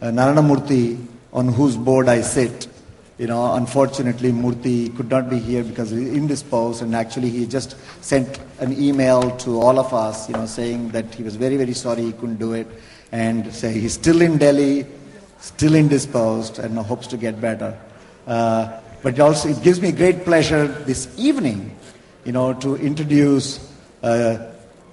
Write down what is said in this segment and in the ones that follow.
Narayana Murthy, on whose board I sit. Unfortunately, Murthy could not be here because he's indisposed, and actually he just sent an email to all of us, saying that he was very, very sorry he couldn't do it, and say he's still in Delhi, still indisposed, and hopes to get better. But also, it gives me great pleasure this evening, to introduce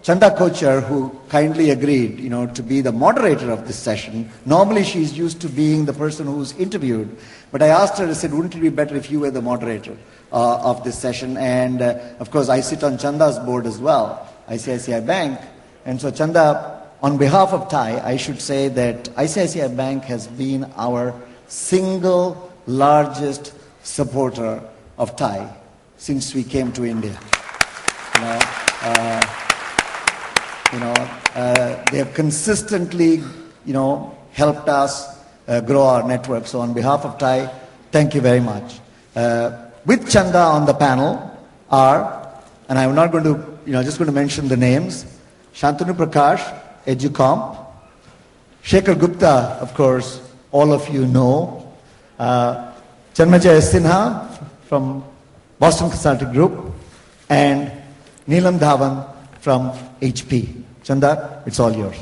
Chanda Kochhar, who kindly agreed, to be the moderator of this session. Normally, she's used to being the person who's interviewed. But I asked her, I said, wouldn't it be better if you were the moderator of this session? And, of course, I sit on Chanda's board as well, ICICI Bank. And so, Chanda, on behalf of TiE, I should say that ICICI Bank has been our single largest supporter of TiE since we came to India. They have consistently, helped us grow our network. So on behalf of TiE, thank you very much. With Chanda on the panel are, and I'm not going to, just going to mention the names, Shantanu Prakash, EduComp, Shekhar Gupta, of course, all of you know, Chanmajay Sinha from Boston Consulting Group, and Neelam Dhawan from HP. Chanda, it's all yours.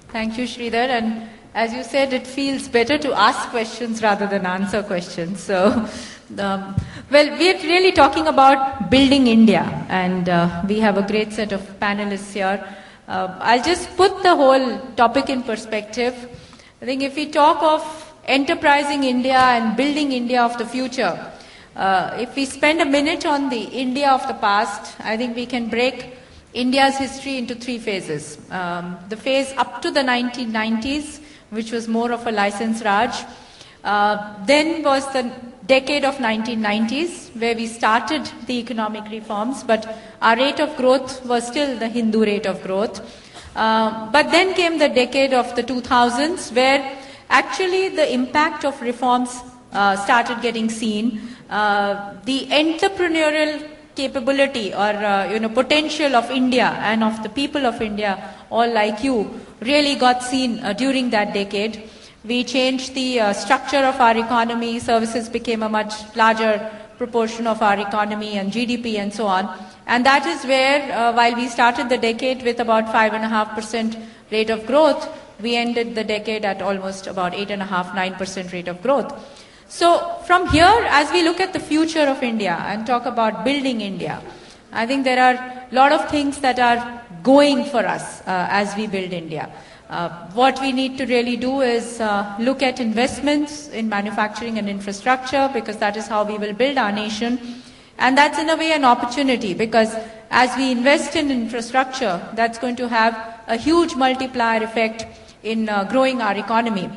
Thank you, Sridhar. And as you said, it feels better to ask questions rather than answer questions. So, well, we're really talking about building India, and we have a great set of panelists here. I'll just put the whole topic in perspective. I think if we talk of enterprising India and building India of the future, if we spend a minute on the India of the past, I think we can break India's history into three phases. The phase up to the 1990s, which was more of a license Raj. Then was the decade of 1990s, where we started the economic reforms, but our rate of growth was still the Hindu rate of growth. But then came the decade of the 2000s, where actually the impact of reforms started getting seen. The entrepreneurial capability or potential of India and of the people of India, all like you, really got seen during that decade. We changed the structure of our economy. Services became a much larger proportion of our economy and GDP and so on. And that is where, while we started the decade with about 5.5% rate of growth, we ended the decade at almost about 8.5–9% rate of growth. So from here, as we look at the future of India and talk about building India, I think there are a lot of things that are going for us as we build India. What we need to really do is look at investments in manufacturing and infrastructure, because that is how we will build our nation. And that's in a way an opportunity, because as we invest in infrastructure, that's going to have a huge multiplier effect in growing our economy.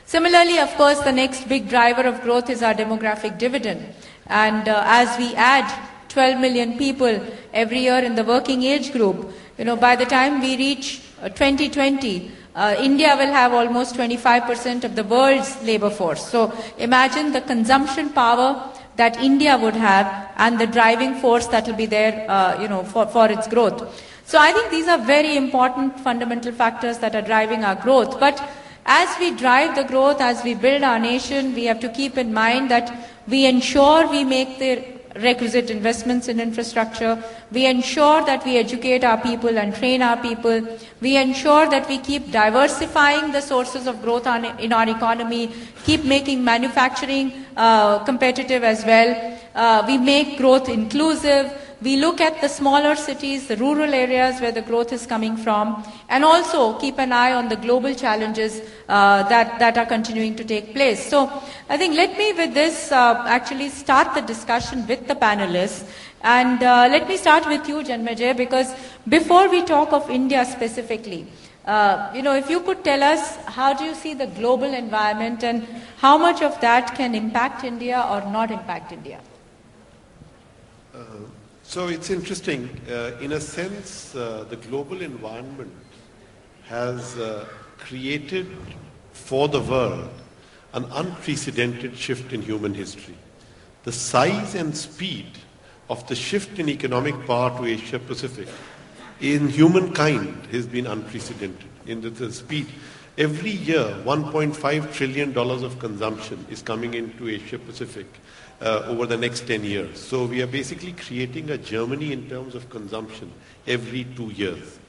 Similarly, of course, the next big driver of growth is our demographic dividend. And as we add 12 million people every year in the working age group, by the time we reach 2020, India will have almost 25% of the world's labor force. So imagine the consumption power that India would have and the driving force that will be there, for its growth. So I think these are very important fundamental factors that are driving our growth. But as we drive the growth, as we build our nation, we have to keep in mind that we ensure we make the requisite investments in infrastructure. We ensure that we educate our people and train our people. We ensure that we keep diversifying the sources of growth in our economy, keep making manufacturing competitive as well. We make growth inclusive. We look at the smaller cities, the rural areas where the growth is coming from, and also keep an eye on the global challenges that are continuing to take place. So I think let me with this actually start the discussion with the panelists. And let me start with you, Janmejay, because before we talk of India specifically, if you could tell us, how do you see the global environment and how much of that can impact India or not impact India? So it's interesting. In a sense, the global environment has created for the world an unprecedented shift in human history. The size and speed of the shift in economic power to Asia Pacific in humankind has been unprecedented. in the speed. Every year, $1.5 trillion of consumption is coming into Asia Pacific over the next 10 years. So we are basically creating a Germany in terms of consumption every 2 years.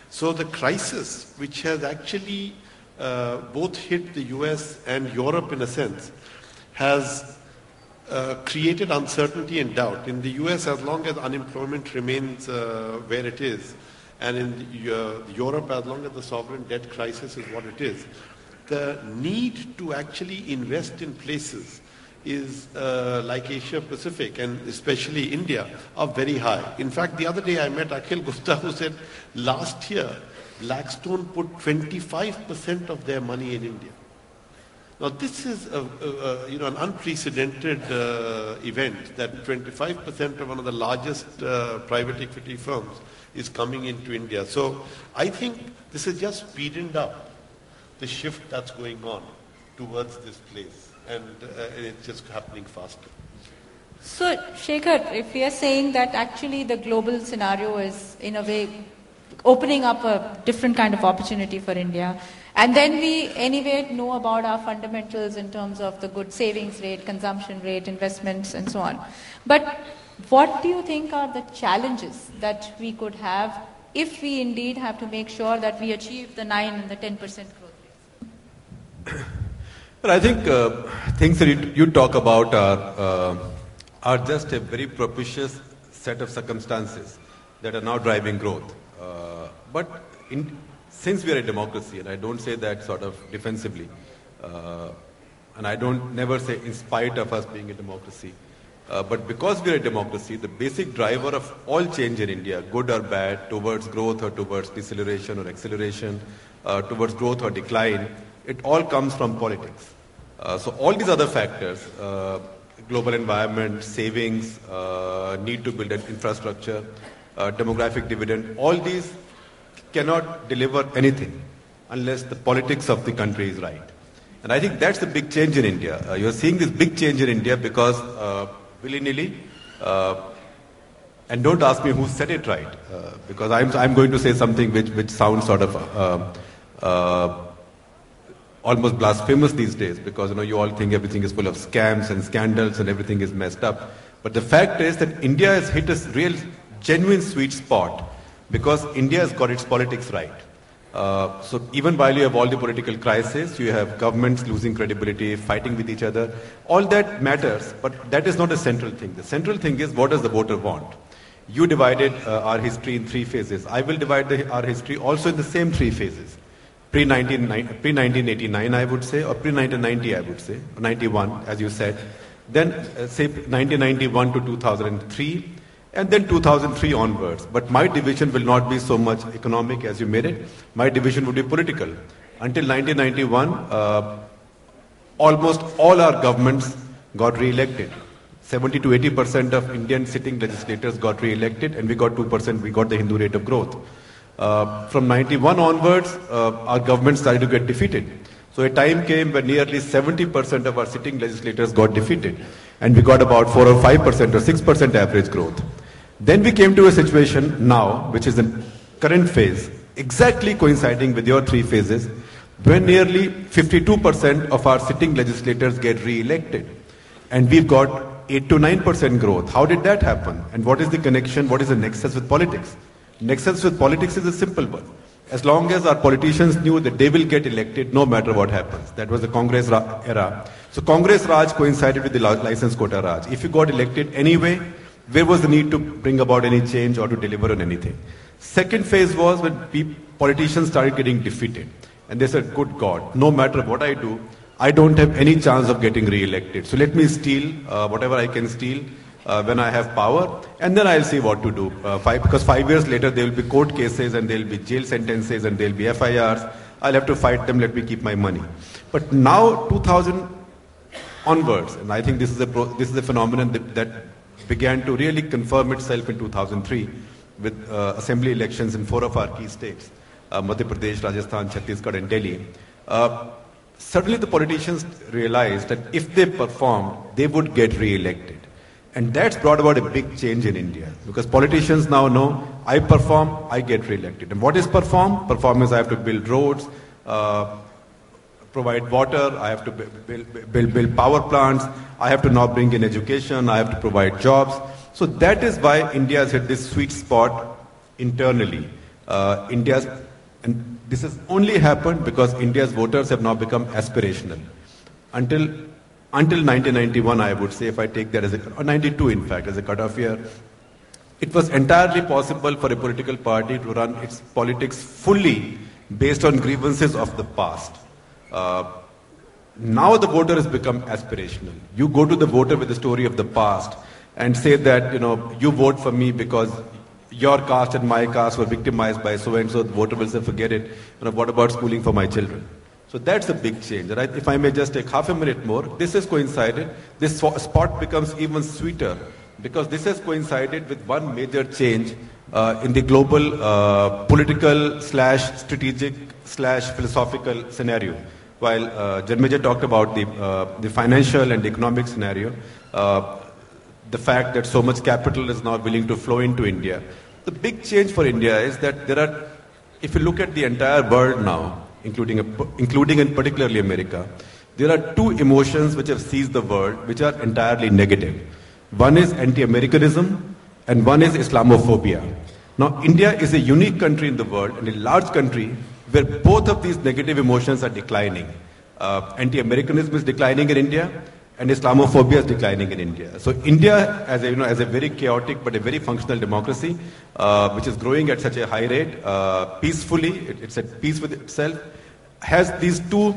So the crisis, which has actually both hit the US and Europe in a sense, has created uncertainty and doubt. In the US, as long as unemployment remains where it is, and in Europe, as long as the sovereign debt crisis is what it is, the need to actually invest in places is like Asia Pacific and especially India are very high. In fact, the other day I met Akhil Gupta, who said last year Blackstone put 25% of their money in India. Now this is an unprecedented event, that 25% of one of the largest private equity firms is coming into India. So I think this has just speeded up the shift that's going on towards this place, and it's just happening faster. So Shekhar, if we are saying that actually the global scenario is in a way opening up a different kind of opportunity for India, and then we anyway know about our fundamentals in terms of the good savings rate, consumption rate, investments and so on. But what do you think are the challenges that we could have if we indeed have to make sure that we achieve the 9 and the 10% growth rates? Well, I think things that you talk about are just a very propitious set of circumstances that are now driving growth. But since we are a democracy, and I don't say that sort of defensively, and I don't never say in spite of us being a democracy, but because we are a democracy, the basic driver of all change in India, good or bad, towards growth or towards deceleration or acceleration, towards growth or decline, it all comes from politics. So all these other factors, global environment, savings, need to build an infrastructure, demographic dividend, all these cannot deliver anything unless the politics of the country is right. And I think that's the big change in India. You're seeing this big change in India because willy-nilly, and don't ask me who said it right, because I'm going to say something which sounds sort of almost blasphemous these days, because you all think everything is full of scams and scandals and everything is messed up. But the fact is that India has hit a real, genuine sweet spot because India has got its politics right. So even while you have all the political crises, you have governments losing credibility, fighting with each other, all that matters, but that is not a central thing. The central thing is, what does the voter want? You divided our history in 3 phases. I will divide our history also in the same 3 phases. Pre-1989, I would say, or pre-1990, I would say, or 91, as you said. Then, say, 1991 to 2003, and then 2003 onwards. But my division will not be so much economic as you made it. My division would be political. Until 1991, almost all our governments got re-elected. 70 to 80% of Indian sitting legislators got re-elected, and we got 2%, we got the Hindu rate of growth. From 91 onwards, our government started to get defeated. So a time came when nearly 70% of our sitting legislators got defeated, and we got about 4 or 5% or 6% average growth. Then we came to a situation now, which is the current phase, exactly coinciding with your 3 phases, when nearly 52% of our sitting legislators get re-elected, and we've got 8 to 9% growth. How did that happen? And what is the connection? What is the nexus with politics? Nexus with politics is a simple one. As long as our politicians knew that they will get elected no matter what happens. That was the Congress era. So Congress Raj coincided with the license quota Raj. If you got elected anyway, where was the need to bring about any change or to deliver on anything? Second phase was when politicians started getting defeated. And they said, good God, no matter what I do, I don't have any chance of getting re-elected. So let me steal whatever I can steal when I have power, and then I'll see what to do. Because 5 years later, there will be court cases, and there will be jail sentences, and there will be FIRs. I'll have to fight them, let me keep my money. But now, 2000 onwards, and I think this is a phenomenon that began to really confirm itself in 2003 with assembly elections in 4 of our key states, Madhya Pradesh, Rajasthan, Chhattisgarh, and Delhi. Suddenly the politicians realized that if they performed, they would get re-elected. And that's brought about a big change in India, because politicians now know, I perform, I get re-elected. And what is perform? Perform is I have to build roads, provide water, I have to build power plants, I have to now bring in education, I have to provide jobs. So that is why India has hit this sweet spot internally. And this has only happened because India's voters have now become aspirational. Until 1991, I would say, if I take that as or 92 in fact, as a cutoff year, it was entirely possible for a political party to run its politics fully based on grievances of the past. Now the voter has become aspirational. You go to the voter with the story of the past and say that, you vote for me because your caste and my caste were victimized by so-and-so. The voter will say, forget it. What about schooling for my children? So that's a big change. Right? If I may just take half a minute more, this has coincided. This spot becomes even sweeter because this has coincided with one major change in the global political / strategic / philosophical scenario. While Janmejay talked about the financial and economic scenario, the fact that so much capital is now willing to flow into India. The big change for India is that if you look at the entire world now, including and particularly America, there are two emotions which have seized the world, which are entirely negative. One is anti-Americanism and one is Islamophobia. Now, India is a unique country in the world and a large country where both of these negative emotions are declining. Anti-Americanism is declining in India and Islamophobia is declining in India. So India, as a very chaotic but a very functional democracy, which is growing at such a high rate, peacefully, it's at peace with itself, has these two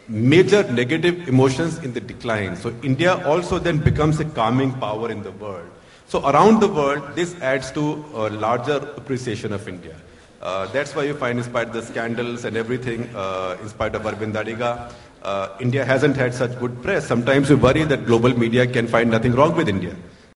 major negative emotions in the decline. So India also then becomes a calming power in the world. So around the world, this adds to a larger appreciation of India. That's why you find, in spite of the scandals and everything, in spite of Arvind Adiga, India hasn't had such good press. Sometimes we worry that global media can find nothing wrong with India.